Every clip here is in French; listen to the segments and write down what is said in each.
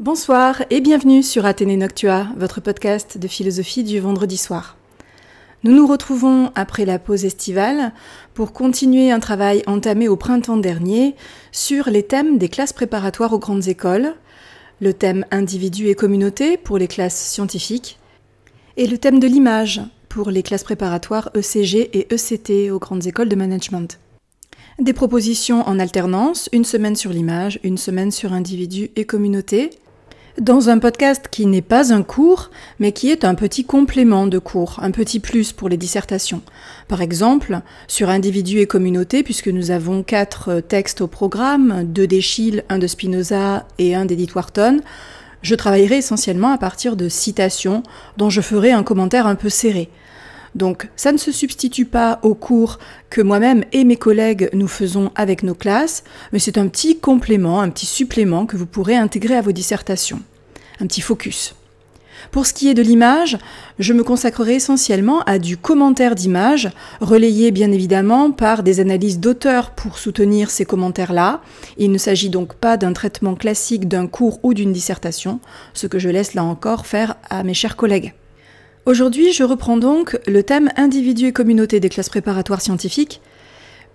Bonsoir et bienvenue sur Athénée Noctua, votre podcast de philosophie du vendredi soir. Nous nous retrouvons après la pause estivale pour continuer un travail entamé au printemps dernier sur les thèmes des classes préparatoires aux grandes écoles, le thème individu et communauté pour les classes scientifiques et le thème de l'image pour les classes préparatoires ECG et ECT aux grandes écoles de management. Des propositions en alternance, une semaine sur l'image, une semaine sur individu et communauté, dans un podcast qui n'est pas un cours, mais qui est un petit complément de cours, un petit plus pour les dissertations. Par exemple, sur individu et communauté, puisque nous avons 4 textes au programme, 2 d'Eschyle, 1 de Spinoza et 1 d'Edith Wharton, je travaillerai essentiellement à partir de citations dont je ferai un commentaire un peu serré. Donc ça ne se substitue pas aux cours que moi-même et mes collègues nous faisons avec nos classes, mais c'est un petit complément, un petit supplément que vous pourrez intégrer à vos dissertations. Un petit focus. Pour ce qui est de l'image, je me consacrerai essentiellement à du commentaire d'image, relayé bien évidemment par des analyses d'auteurs pour soutenir ces commentaires-là. Il ne s'agit donc pas d'un traitement classique d'un cours ou d'une dissertation, ce que je laisse là encore faire à mes chers collègues. Aujourd'hui, je reprends donc le thème individu et communauté des classes préparatoires scientifiques,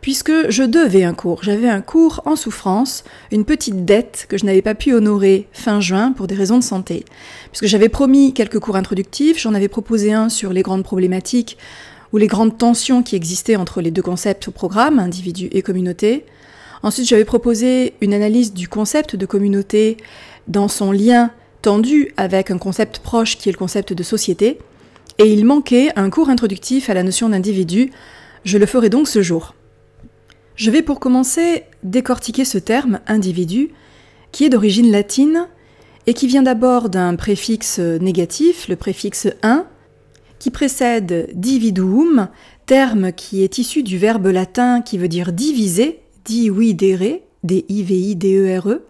puisque je devais un cours. J'avais un cours en souffrance, une petite dette que je n'avais pas pu honorer fin juin pour des raisons de santé. Puisque j'avais promis quelques cours introductifs, j'en avais proposé un sur les grandes problématiques ou les grandes tensions qui existaient entre les deux concepts au programme, individu et communauté. Ensuite, j'avais proposé une analyse du concept de communauté dans son lien tendu avec un concept proche qui est le concept de société. Et il manquait un cours introductif à la notion d'individu. Je le ferai donc ce jour. Je vais pour commencer décortiquer ce terme individu qui est d'origine latine et qui vient d'abord d'un préfixe négatif, le préfixe un, qui précède dividuum, terme qui est issu du verbe latin qui veut dire diviser, dividere, D-I-V-I-D-E-R-E,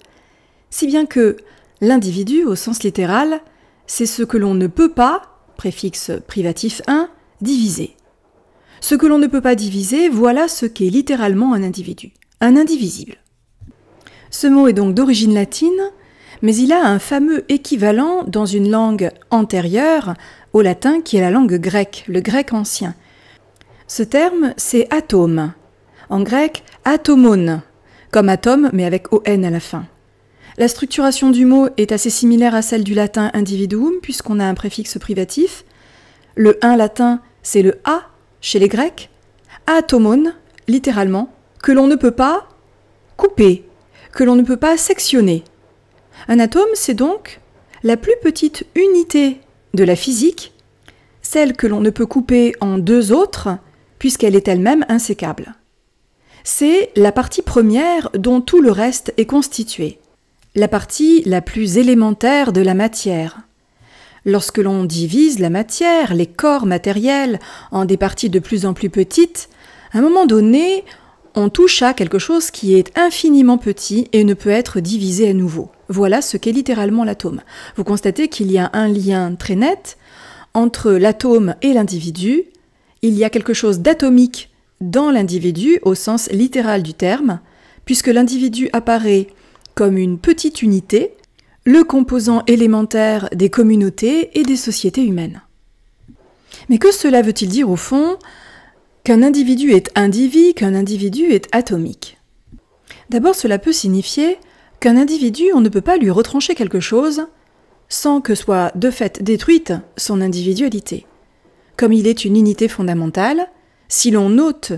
si bien que l'individu, au sens littéral, c'est ce que l'on ne peut pas, préfixe privatif 1, diviser. Ce que l'on ne peut pas diviser, voilà ce qu'est littéralement un individu, un indivisible. Ce mot est donc d'origine latine, mais il a un fameux équivalent dans une langue antérieure au latin qui est la langue grecque, le grec ancien. Ce terme, c'est atome. En grec, atomon, comme atome mais avec on à la fin. La structuration du mot est assez similaire à celle du latin individuum, puisqu'on a un préfixe privatif. Le 1 latin, c'est le a chez les Grecs. Atomon, littéralement, que l'on ne peut pas couper, que l'on ne peut pas sectionner. Un atome, c'est donc la plus petite unité de la physique, celle que l'on ne peut couper en 2 autres, puisqu'elle est elle-même insécable. C'est la partie première dont tout le reste est constitué. La partie la plus élémentaire de la matière. Lorsque l'on divise la matière, les corps matériels, en des parties de plus en plus petites, à un moment donné, on touche à quelque chose qui est infiniment petit et ne peut être divisé à nouveau. Voilà ce qu'est littéralement l'atome. Vous constatez qu'il y a un lien très net entre l'atome et l'individu. Il y a quelque chose d'atomique dans l'individu, au sens littéral du terme, puisque l'individu apparaît comme une petite unité, le composant élémentaire des communautés et des sociétés humaines. Mais que cela veut-il dire au fond qu'un individu est individu, qu'un individu est atomique? D'abord, cela peut signifier qu'un individu, on ne peut pas lui retrancher quelque chose sans que soit de fait détruite son individualité. Comme il est une unité fondamentale, si l'on ôte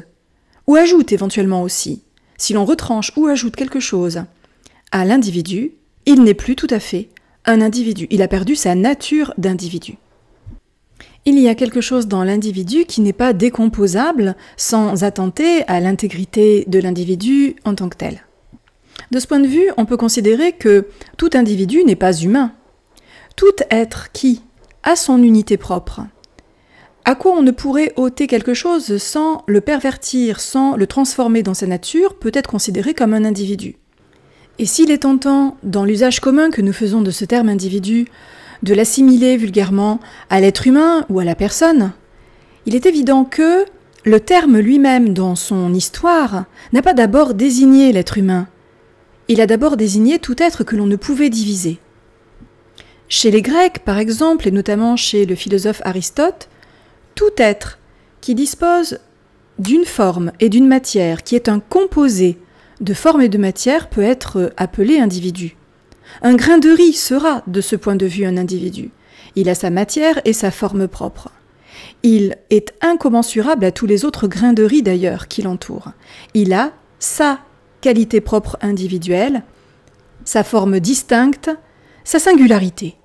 ou ajoute éventuellement aussi, si l'on retranche ou ajoute quelque chose à l'individu, il n'est plus tout à fait un individu. Il a perdu sa nature d'individu. Il y a quelque chose dans l'individu qui n'est pas décomposable sans attenter à l'intégrité de l'individu en tant que tel. De ce point de vue, on peut considérer que tout individu n'est pas humain. Tout être qui a son unité propre, à quoi on ne pourrait ôter quelque chose sans le pervertir, sans le transformer dans sa nature, peut être considéré comme un individu. Et s'il est tentant, dans l'usage commun que nous faisons de ce terme individu, de l'assimiler vulgairement à l'être humain ou à la personne, il est évident que le terme lui-même, dans son histoire, n'a pas d'abord désigné l'être humain. Il a d'abord désigné tout être que l'on ne pouvait diviser. Chez les Grecs, par exemple, et notamment chez le philosophe Aristote, tout être qui dispose d'une forme et d'une matière, qui est un composé de forme et de matière, peut être appelé individu. Un grain de riz sera, de ce point de vue, un individu. Il a sa matière et sa forme propre. Il est incommensurable à tous les autres grains de riz d'ailleurs qui l'entourent. Il a sa qualité propre individuelle, sa forme distincte, sa singularité.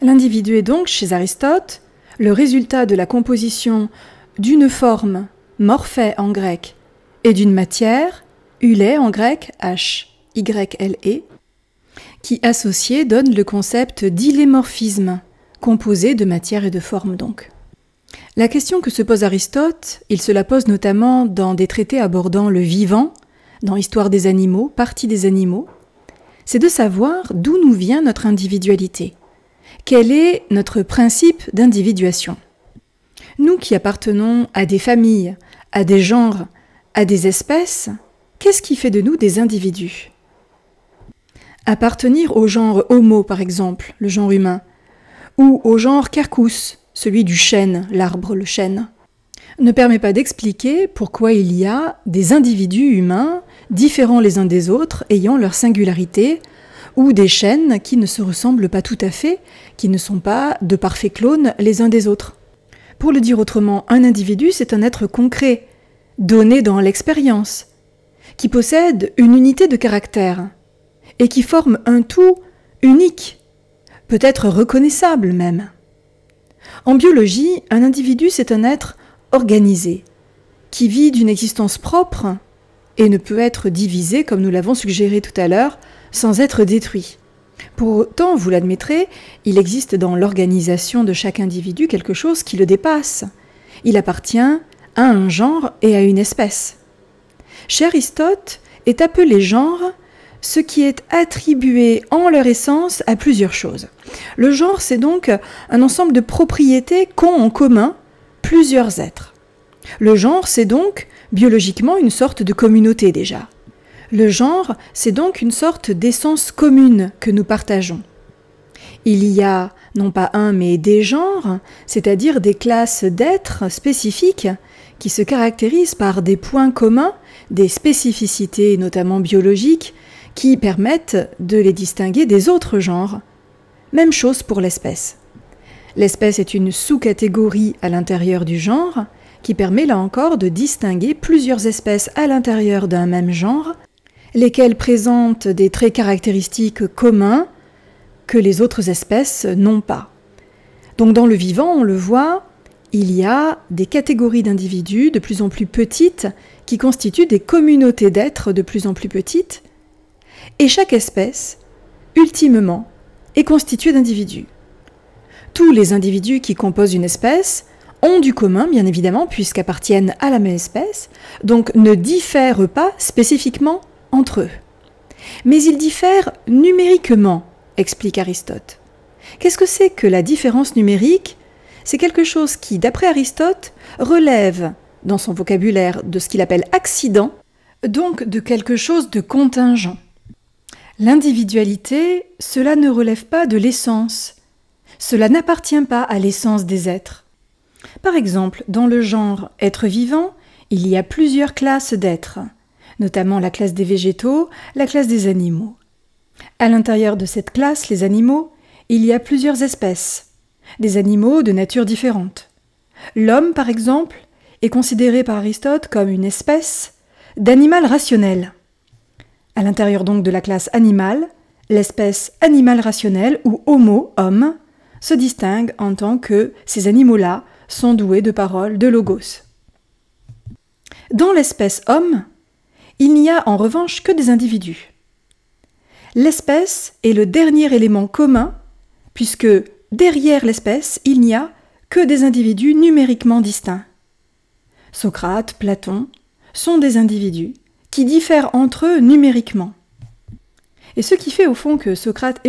L'individu est donc, chez Aristote, le résultat de la composition d'une forme, morphée en grec, et d'une matière, ylé en grec, H-Y-L-E, qui associé donne le concept d'illémorphisme, composé de matière et de forme donc. La question que se pose Aristote, il se la pose notamment dans des traités abordant le vivant, dans Histoire des animaux, Partie des animaux, c'est de savoir d'où nous vient notre individualité. Quel est notre principe d'individuation? Nous qui appartenons à des familles, à des genres, à des espèces, qu'est-ce qui fait de nous des individus? Appartenir au genre Homo, par exemple, le genre humain, ou au genre Quercus, celui du chêne, l'arbre, le chêne, ne permet pas d'expliquer pourquoi il y a des individus humains différents les uns des autres, ayant leur singularité, ou des chênes qui ne se ressemblent pas tout à fait, qui ne sont pas de parfaits clones les uns des autres. Pour le dire autrement, un individu, c'est un être concret, donné dans l'expérience, qui possède une unité de caractère, et qui forme un tout unique, peut-être reconnaissable même. En biologie, un individu, c'est un être organisé, qui vit d'une existence propre et ne peut être divisé, comme nous l'avons suggéré tout à l'heure, sans être détruit. Pour autant, vous l'admettrez, il existe dans l'organisation de chaque individu quelque chose qui le dépasse. Il appartient à un genre et à une espèce. Chez Aristote est appelé genre ce qui est attribué en leur essence à plusieurs choses. Le genre, c'est donc un ensemble de propriétés qu'ont en commun plusieurs êtres. Le genre, c'est donc biologiquement une sorte de communauté déjà. Le genre, c'est donc une sorte d'essence commune que nous partageons. Il y a non pas un mais des genres, c'est-à-dire des classes d'êtres spécifiques qui se caractérisent par des points communs, des spécificités notamment biologiques, qui permettent de les distinguer des autres genres. Même chose pour l'espèce. L'espèce est une sous-catégorie à l'intérieur du genre, qui permet là encore de distinguer plusieurs espèces à l'intérieur d'un même genre, lesquelles présentent des traits caractéristiques communs que les autres espèces n'ont pas. Donc dans le vivant, on le voit, il y a des catégories d'individus de plus en plus petites qui constituent des communautés d'êtres de plus en plus petites, et chaque espèce, ultimement, est constituée d'individus. Tous les individus qui composent une espèce ont du commun, bien évidemment, puisqu'appartiennent à la même espèce, donc ne diffèrent pas spécifiquement entre eux. Mais ils diffèrent numériquement, explique Aristote. Qu'est-ce que c'est que la différence numérique? C'est quelque chose qui, d'après Aristote, relève, dans son vocabulaire, de ce qu'il appelle accident, donc de quelque chose de contingent. L'individualité, cela ne relève pas de l'essence. Cela n'appartient pas à l'essence des êtres. Par exemple, dans le genre être vivant, il y a plusieurs classes d'êtres, notamment la classe des végétaux, la classe des animaux. À l'intérieur de cette classe, les animaux, il y a plusieurs espèces, des animaux de nature différente. L'homme, par exemple, est considéré par Aristote comme une espèce d'animal rationnel. À l'intérieur donc de la classe animale, l'espèce animal rationnel ou homo, homme, se distingue en tant que ces animaux-là sont doués de parole, de logos. Dans l'espèce homme, il n'y a en revanche que des individus. L'espèce est le dernier élément commun, puisque derrière l'espèce, il n'y a que des individus numériquement distincts. Socrate, Platon sont des individus qui diffèrent entre eux numériquement. Et ce qui fait au fond que Socrate,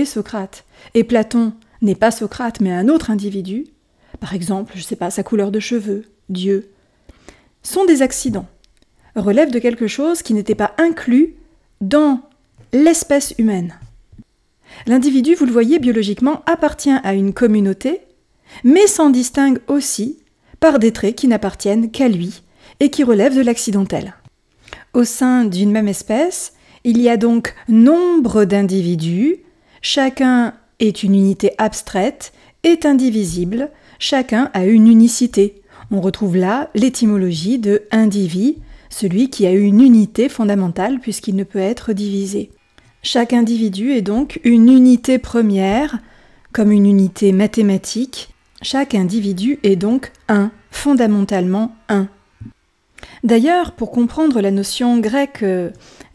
et Platon n'est pas Socrate mais un autre individu, par exemple, je ne sais pas, sa couleur de cheveux, Dieu, sont des accidents, relèvent de quelque chose qui n'était pas inclus dans l'espèce humaine. L'individu, vous le voyez, biologiquement appartient à une communauté, mais s'en distingue aussi par des traits qui n'appartiennent qu'à lui et qui relèvent de l'accidentel. Au sein d'une même espèce, il y a donc nombre d'individus, chacun est une unité abstraite, est indivisible, chacun a une unicité. On retrouve là l'étymologie de indivis, celui qui a une unité fondamentale puisqu'il ne peut être divisé. Chaque individu est donc une unité première, comme une unité mathématique. Chaque individu est donc un, fondamentalement un. D'ailleurs, pour comprendre la notion grecque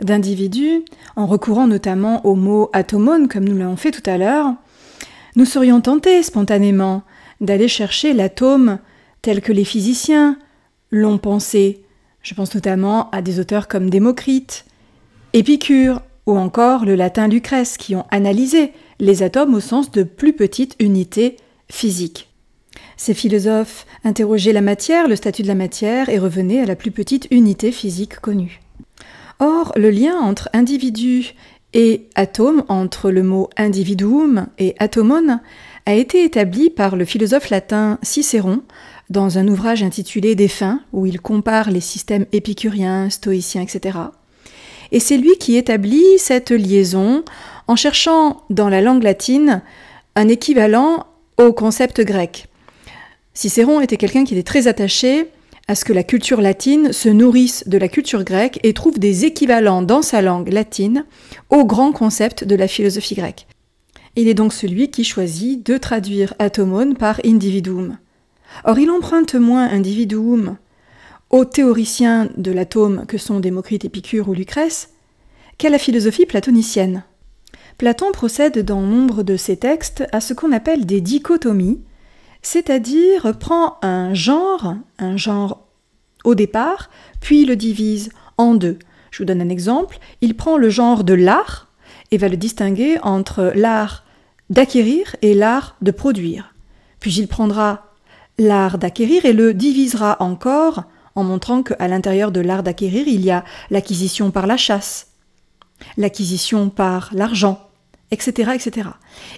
d'individu, en recourant notamment au mot atomone, comme nous l'avons fait tout à l'heure, nous serions tentés spontanément d'aller chercher l'atome tel que les physiciens l'ont pensé. Je pense notamment à des auteurs comme Démocrite, Épicure ou encore le latin Lucrèce qui ont analysé les atomes au sens de plus petites unités physiques. Ces philosophes interrogeaient la matière, le statut de la matière et revenaient à la plus petite unité physique connue. Or, le lien entre individu et atome, entre le mot individuum et atomone, a été établi par le philosophe latin Cicéron dans un ouvrage intitulé Des fins, où il compare les systèmes épicuriens, stoïciens, etc. Et c'est lui qui établit cette liaison en cherchant dans la langue latine un équivalent au concept grec. Cicéron était quelqu'un qui était très attaché à ce que la culture latine se nourrisse de la culture grecque et trouve des équivalents dans sa langue latine au grand concept de la philosophie grecque. Il est donc celui qui choisit de traduire atomone par individuum. Or, il emprunte moins individuum aux théoriciens de l'atome que sont Démocrite, Épicure ou Lucrèce qu'à la philosophie platonicienne. Platon procède dans nombre de ses textes à ce qu'on appelle des dichotomies, c'est-à-dire prend un genre au départ, puis le divise en deux. Je vous donne un exemple. Il prend le genre de l'art et va le distinguer entre l'art d'acquérir et l'art de produire. Puis il prendra l'art d'acquérir et le divisera encore en montrant qu'à l'intérieur de l'art d'acquérir, il y a l'acquisition par la chasse, l'acquisition par l'argent, etc., etc.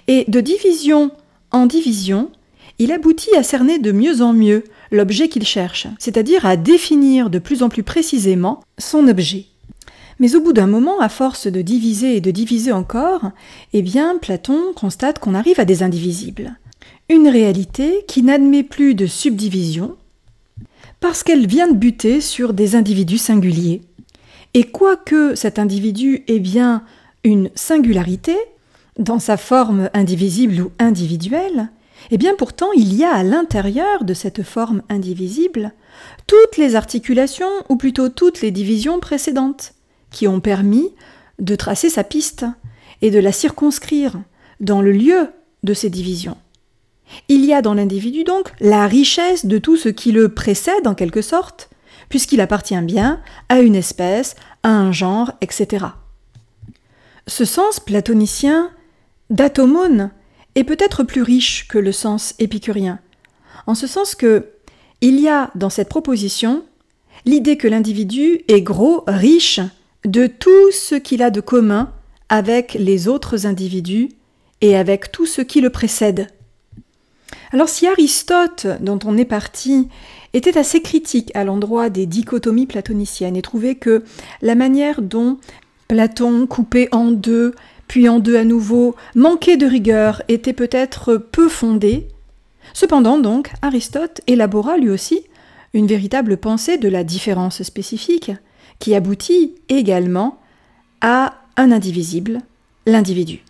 Et de division en division, il aboutit à cerner de mieux en mieux l'objet qu'il cherche, c'est-à-dire à définir de plus en plus précisément son objet. Mais au bout d'un moment, à force de diviser et de diviser encore, eh bien, Platon constate qu'on arrive à des indivisibles. Une réalité qui n'admet plus de subdivision parce qu'elle vient de buter sur des individus singuliers. Et quoique cet individu ait bien une singularité, dans sa forme indivisible ou individuelle, eh bien pourtant il y a à l'intérieur de cette forme indivisible toutes les articulations, ou plutôt toutes les divisions précédentes, qui ont permis de tracer sa piste et de la circonscrire dans le lieu de ces divisions. Il y a dans l'individu donc la richesse de tout ce qui le précède en quelque sorte, puisqu'il appartient bien à une espèce, à un genre, etc. Ce sens platonicien d'atomone est peut-être plus riche que le sens épicurien, en ce sens que il y a dans cette proposition l'idée que l'individu est gros, riche de tout ce qu'il a de commun avec les autres individus et avec tout ce qui le précède. Alors si Aristote, dont on est parti, était assez critique à l'endroit des dichotomies platoniciennes et trouvait que la manière dont Platon coupait en deux, puis en deux à nouveau, manquait de rigueur, était peut-être peu fondée, cependant donc Aristote élabora lui aussi une véritable pensée de la différence spécifique qui aboutit également à un indivisible, l'individu.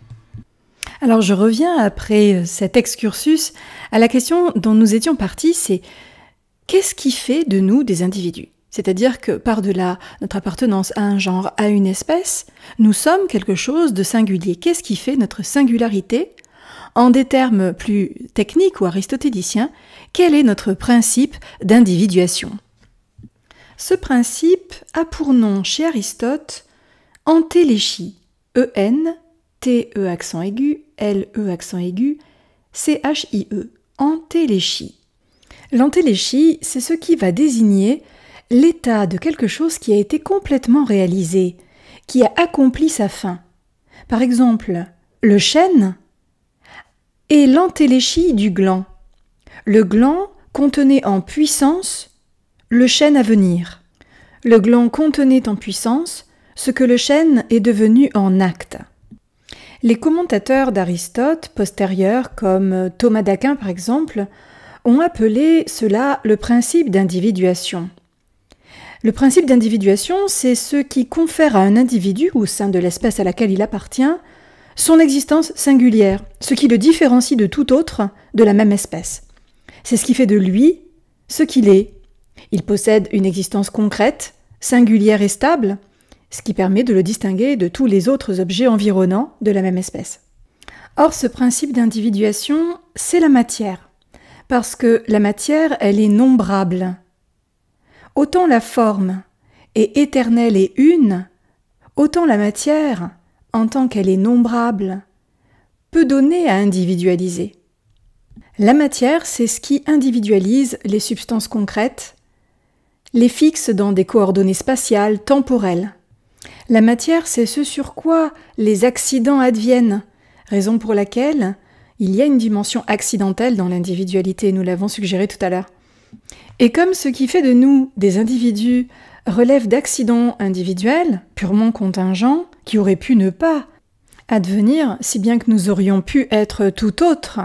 Alors je reviens après cet excursus à la question dont nous étions partis, c'est qu'est-ce qui fait de nous des individus ? C'est-à-dire que par-delà notre appartenance à un genre, à une espèce, nous sommes quelque chose de singulier. Qu'est-ce qui fait notre singularité ? En des termes plus techniques ou aristotéliciens, quel est notre principe d'individuation ? Ce principe a pour nom chez Aristote entéléchie, E-N, T-E accent aigu, L-E accent aigu, C-H-I-E, entéléchie. L'entéléchie, c'est ce qui va désigner l'état de quelque chose qui a été complètement réalisé, qui a accompli sa fin. Par exemple, le chêne, et l'entéléchie du gland. Le gland contenait en puissance le chêne à venir. Le gland contenait en puissance ce que le chêne est devenu en acte. Les commentateurs d'Aristote postérieurs, comme Thomas d'Aquin par exemple, ont appelé cela le principe d'individuation. Le principe d'individuation, c'est ce qui confère à un individu, au sein de l'espèce à laquelle il appartient, son existence singulière, ce qui le différencie de tout autre de la même espèce. C'est ce qui fait de lui ce qu'il est. Il possède une existence concrète, singulière et stable, ce qui permet de le distinguer de tous les autres objets environnants de la même espèce. Or, ce principe d'individuation, c'est la matière, parce que la matière, elle est nombrable. Autant la forme est éternelle et une, autant la matière, en tant qu'elle est nombrable, peut donner à individualiser. La matière, c'est ce qui individualise les substances concrètes, les fixe dans des coordonnées spatiales, temporelles. La matière, c'est ce sur quoi les accidents adviennent, raison pour laquelle il y a une dimension accidentelle dans l'individualité, nous l'avons suggéré tout à l'heure. Et comme ce qui fait de nous des individus relève d'accidents individuels, purement contingents, qui auraient pu ne pas advenir, si bien que nous aurions pu être tout autre,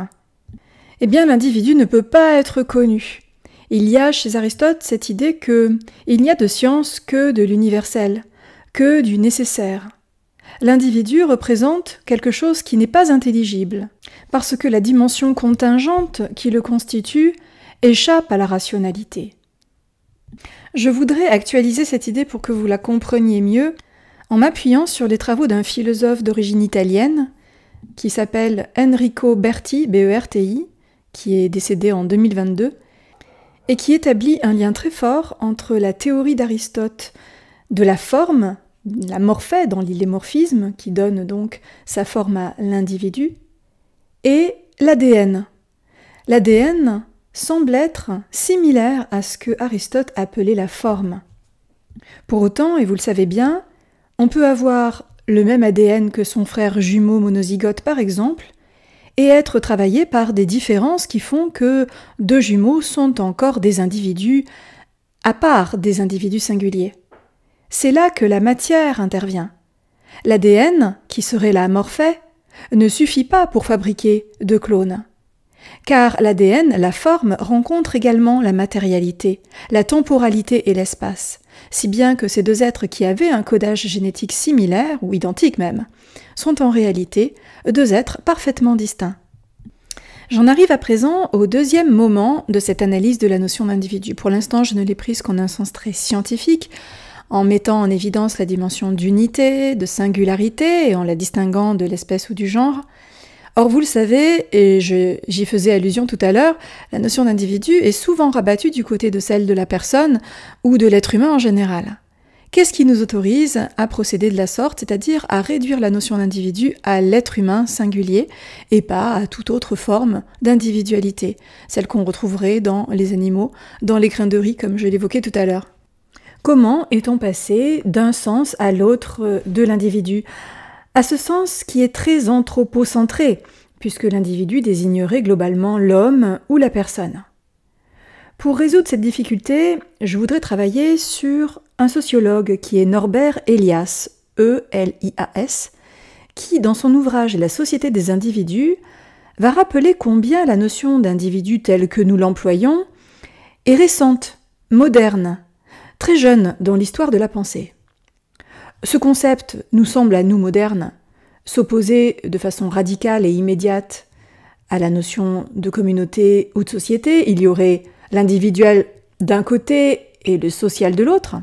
eh bien l'individu ne peut pas être connu. Il y a chez Aristote cette idée qu'il n'y a de science que de l'universel, que du nécessaire. L'individu représente quelque chose qui n'est pas intelligible, parce que la dimension contingente qui le constitue échappe à la rationalité. Je voudrais actualiser cette idée pour que vous la compreniez mieux en m'appuyant sur les travaux d'un philosophe d'origine italienne qui s'appelle Enrico Berti, B-E-R-T-I, qui est décédé en 2022, et qui établit un lien très fort entre la théorie d'Aristote de la forme, la morphée dans l'illémorphisme, qui donne donc sa forme à l'individu, et l'ADN. L'ADN semble être similaire à ce que Aristote appelait la forme. Pour autant, et vous le savez bien, on peut avoir le même ADN que son frère jumeau monozygote par exemple, et être travaillé par des différences qui font que deux jumeaux sont encore des individus à part des individus singuliers. C'est là que la matière intervient. L'ADN, qui serait la morphée, ne suffit pas pour fabriquer deux clones. Car l'ADN, la forme, rencontre également la matérialité, la temporalité et l'espace, si bien que ces deux êtres qui avaient un codage génétique similaire, ou identique même, sont en réalité deux êtres parfaitement distincts. J'en arrive à présent au deuxième moment de cette analyse de la notion d'individu. Pour l'instant, je ne l'ai prise qu'en un sens très scientifique, en mettant en évidence la dimension d'unité, de singularité, et en la distinguant de l'espèce ou du genre. Or, vous le savez, et j'y faisais allusion tout à l'heure, la notion d'individu est souvent rabattue du côté de celle de la personne ou de l'être humain en général. Qu'est-ce qui nous autorise à procéder de la sorte, c'est-à-dire à réduire la notion d'individu à l'être humain singulier et pas à toute autre forme d'individualité, celle qu'on retrouverait dans les animaux, dans les grains de riz comme je l'évoquais tout à l'heure. Comment est-on passé d'un sens à l'autre de l'individu ? À ce sens qui est très anthropocentré, puisque l'individu désignerait globalement l'homme ou la personne. Pour résoudre cette difficulté, je voudrais travailler sur un sociologue qui est Norbert Elias, E-L-I-A-S, qui, dans son ouvrage « La société des individus », va rappeler combien la notion d'individu telle que nous l'employons est récente, moderne, très jeune dans l'histoire de la pensée. Ce concept nous semble à nous modernes s'opposer de façon radicale et immédiate à la notion de communauté ou de société. Il y aurait l'individuel d'un côté et le social de l'autre.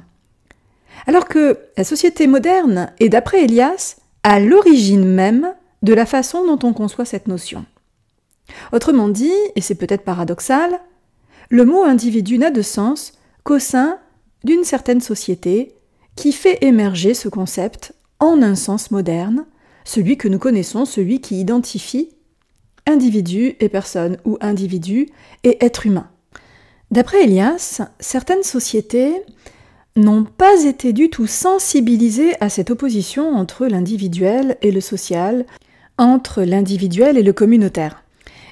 Alors que la société moderne est, d'après Elias, à l'origine même de la façon dont on conçoit cette notion. Autrement dit, et c'est peut-être paradoxal, le mot individu n'a de sens qu'au sein d'une certaine société qui fait émerger ce concept en un sens moderne, celui que nous connaissons, celui qui identifie individu et personne, ou individu et être humain. D'après Elias, certaines sociétés n'ont pas été du tout sensibilisées à cette opposition entre l'individuel et le social, entre l'individuel et le communautaire.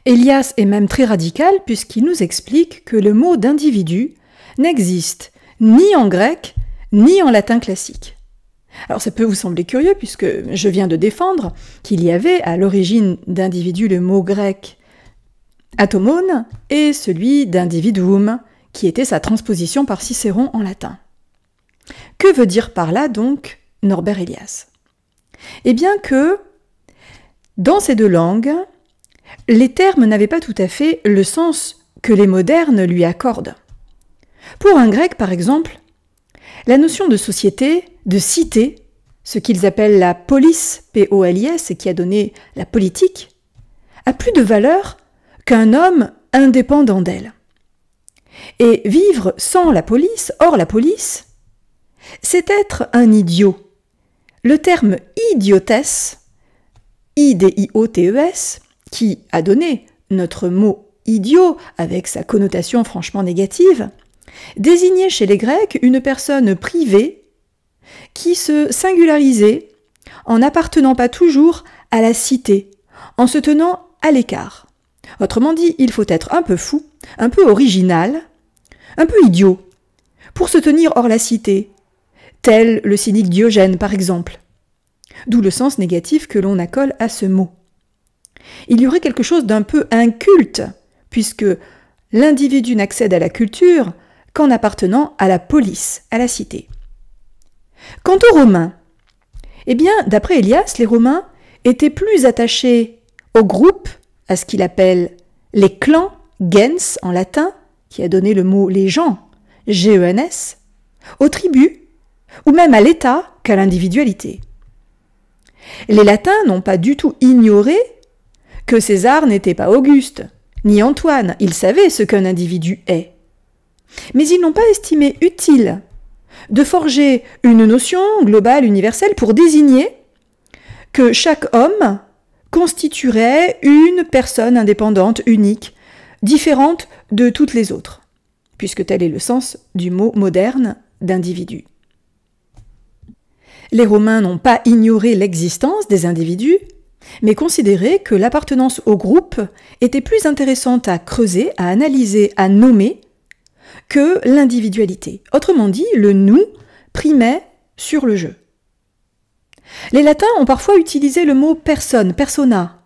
Elias est même très radical puisqu'il nous explique que le mot d'individu n'existe ni en grec ni en latin classique. Alors ça peut vous sembler curieux puisque je viens de défendre qu'il y avait à l'origine d'individu le mot grec atomone et celui d'individuum qui était sa transposition par Cicéron en latin. Que veut dire par là donc Norbert Elias ? Eh bien que dans ces deux langues, les termes n'avaient pas tout à fait le sens que les modernes lui accordent. Pour un grec, par exemple, la notion de société, de cité, ce qu'ils appellent la polis, P-O-L-I-S, et qui a donné la politique, a plus de valeur qu'un homme indépendant d'elle. Et vivre sans la police, hors la police, c'est être un idiot. Le terme idiotesse, I-D-I-O-T-E-S, qui a donné notre mot idiot avec sa connotation franchement négative, désignait chez les Grecs une personne privée qui se singularisait en n'appartenant pas toujours à la cité, en se tenant à l'écart. Autrement dit, il faut être un peu fou, un peu original, un peu idiot, pour se tenir hors la cité, tel le cynique Diogène par exemple. D'où le sens négatif que l'on accole à ce mot. Il y aurait quelque chose d'un peu inculte, puisque l'individu n'accède à la culture qu'en appartenant à la police, à la cité. Quant aux Romains, eh bien, d'après Elias, les Romains étaient plus attachés au groupe, à ce qu'il appelle les clans, gens en latin, qui a donné le mot les gens, G-E-N-S, aux tribus, ou même à l'État qu'à l'individualité. Les Latins n'ont pas du tout ignoré que César n'était pas Auguste, ni Antoine, ils savaient ce qu'un individu est. Mais ils n'ont pas estimé utile de forger une notion globale, universelle, pour désigner que chaque homme constituerait une personne indépendante, unique, différente de toutes les autres, puisque tel est le sens du mot moderne d'individu. Les Romains n'ont pas ignoré l'existence des individus, mais considéré que l'appartenance au groupe était plus intéressante à creuser, à analyser, à nommer, que l'individualité. Autrement dit, le nous primait sur le je. Les Latins ont parfois utilisé le mot personne, persona,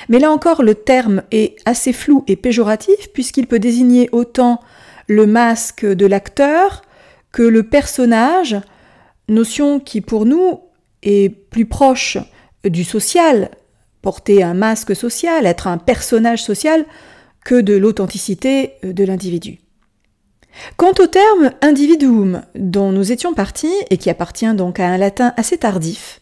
mais là encore le terme est assez flou et péjoratif puisqu'il peut désigner autant le masque de l'acteur que le personnage, notion qui pour nous est plus proche du social, porter un masque social, être un personnage social, que de l'authenticité de l'individu. Quant au terme individuum, dont nous étions partis et qui appartient donc à un latin assez tardif,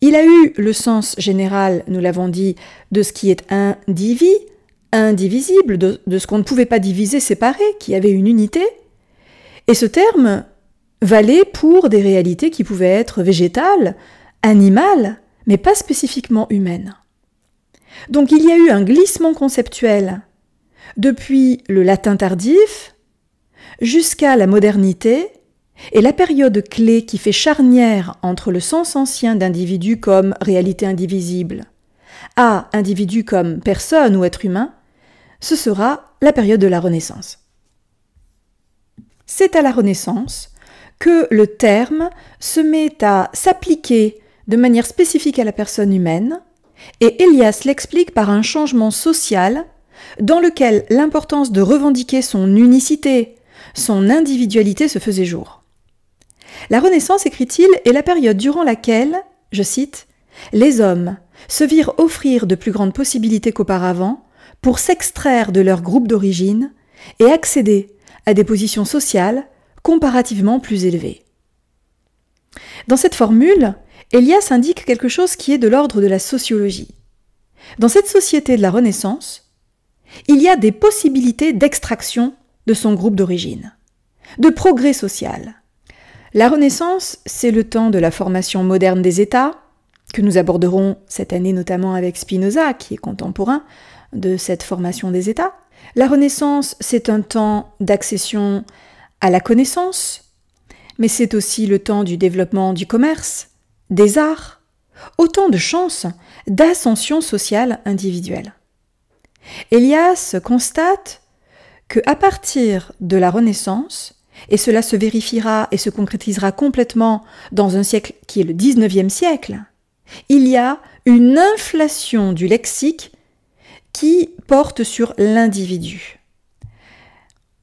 il a eu le sens général, nous l'avons dit, de ce qui est indivisible, de ce qu'on ne pouvait pas diviser, séparer, qui avait une unité, et ce terme valait pour des réalités qui pouvaient être végétales, animales, mais pas spécifiquement humaines. Donc il y a eu un glissement conceptuel depuis le latin tardif jusqu'à la modernité, et la période clé qui fait charnière entre le sens ancien d'individu comme réalité indivisible à individu comme personne ou être humain, ce sera la période de la Renaissance. C'est à la Renaissance que le terme se met à s'appliquer de manière spécifique à la personne humaine, et Elias l'explique par un changement social dans lequel l'importance de revendiquer son unicité, son individualité se faisait jour. La Renaissance, écrit-il, est la période durant laquelle, je cite, « les hommes se virent offrir de plus grandes possibilités qu'auparavant pour s'extraire de leur groupe d'origine et accéder à des positions sociales comparativement plus élevées. » Dans cette formule, Elias indique quelque chose qui est de l'ordre de la sociologie. Dans cette société de la Renaissance, il y a des possibilités d'extraction de son groupe d'origine, de progrès social. La Renaissance, c'est le temps de la formation moderne des États, que nous aborderons cette année notamment avec Spinoza, qui est contemporain de cette formation des États. La Renaissance, c'est un temps d'accession à la connaissance, mais c'est aussi le temps du développement du commerce, des arts, autant de chances d'ascension sociale individuelle. Elias constate qu'à partir de la Renaissance, et cela se vérifiera et se concrétisera complètement dans un siècle qui est le 19e siècle, il y a une inflation du lexique qui porte sur l'individu.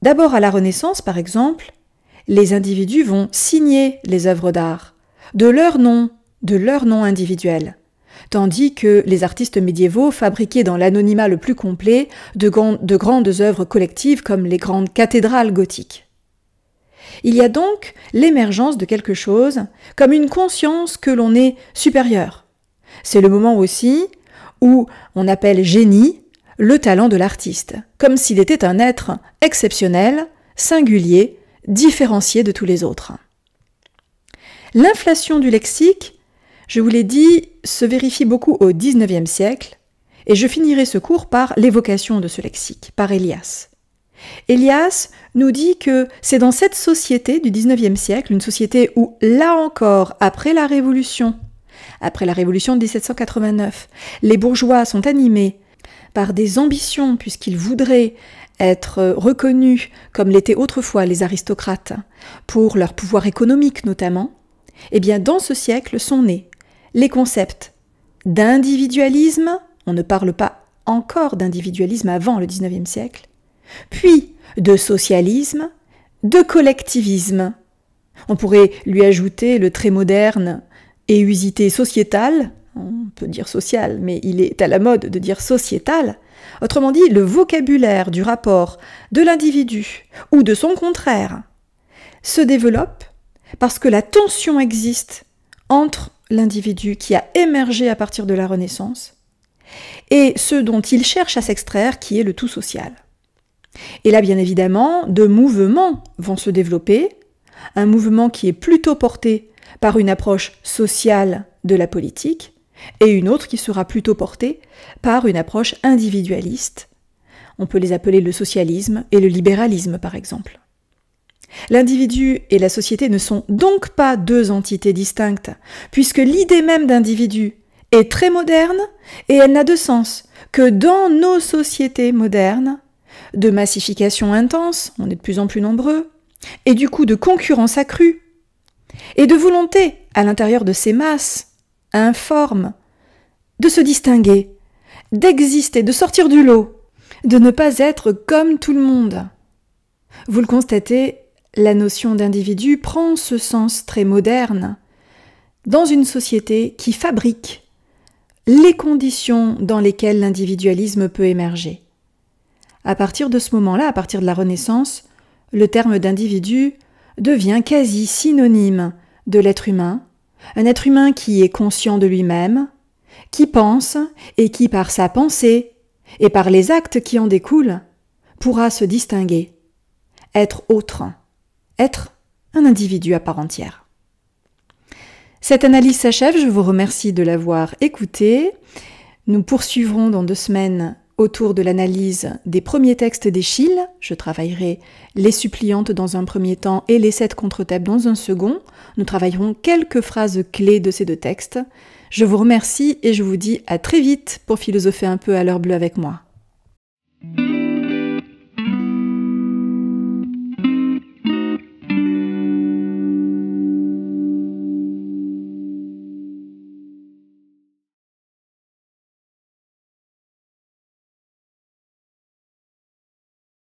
D'abord à la Renaissance, par exemple, les individus vont signer les œuvres d'art de leur nom individuel, tandis que les artistes médiévaux fabriquaient dans l'anonymat le plus complet de grandes œuvres collectives comme les grandes cathédrales gothiques. Il y a donc l'émergence de quelque chose comme une conscience que l'on est supérieur. C'est le moment aussi où on appelle génie le talent de l'artiste, comme s'il était un être exceptionnel, singulier, différencié de tous les autres. L'inflation du lexique, je vous l'ai dit, se vérifie beaucoup au XIXe siècle, et je finirai ce cours par l'évocation de ce lexique, par Elias. Elias nous dit que c'est dans cette société du XIXe siècle, une société où, là encore, après la Révolution de 1789, les bourgeois sont animés par des ambitions, puisqu'ils voudraient être reconnus comme l'étaient autrefois les aristocrates, pour leur pouvoir économique notamment, eh bien dans ce siècle sont nés les concepts d'individualisme, on ne parle pas encore d'individualisme avant le XIXe siècle, puis de socialisme, de collectivisme. On pourrait lui ajouter le très moderne et usité sociétal, on peut dire social, mais il est à la mode de dire sociétal. Autrement dit, le vocabulaire du rapport de l'individu ou de son contraire se développe parce que la tension existe entre l'individu qui a émergé à partir de la Renaissance et ce dont il cherche à s'extraire, qui est le tout social. Et là, bien évidemment, deux mouvements vont se développer, un mouvement qui est plutôt porté par une approche sociale de la politique, et une autre qui sera plutôt portée par une approche individualiste. On peut les appeler le socialisme et le libéralisme, par exemple. L'individu et la société ne sont donc pas deux entités distinctes, puisque l'idée même d'individu est très moderne et elle n'a de sens que dans nos sociétés modernes, de massification intense, on est de plus en plus nombreux, et du coup de concurrence accrue, et de volonté à l'intérieur de ces masses informes, de se distinguer, d'exister, de sortir du lot, de ne pas être comme tout le monde. Vous le constatez, la notion d'individu prend ce sens très moderne dans une société qui fabrique les conditions dans lesquelles l'individualisme peut émerger. À partir de ce moment-là, à partir de la Renaissance, le terme d'individu devient quasi synonyme de l'être humain, un être humain qui est conscient de lui-même, qui pense et qui, par sa pensée et par les actes qui en découlent, pourra se distinguer, être autre, être un individu à part entière. Cette analyse s'achève, je vous remercie de l'avoir écoutée. Nous poursuivrons dans 2 semaines autour de l'analyse des premiers textes d'Eschyle. Je travaillerai les suppliantes dans un premier temps et les 7 contre-thèbes dans un second. Nous travaillerons quelques phrases clés de ces 2 textes. Je vous remercie et je vous dis à très vite pour philosopher un peu à l'heure bleue avec moi.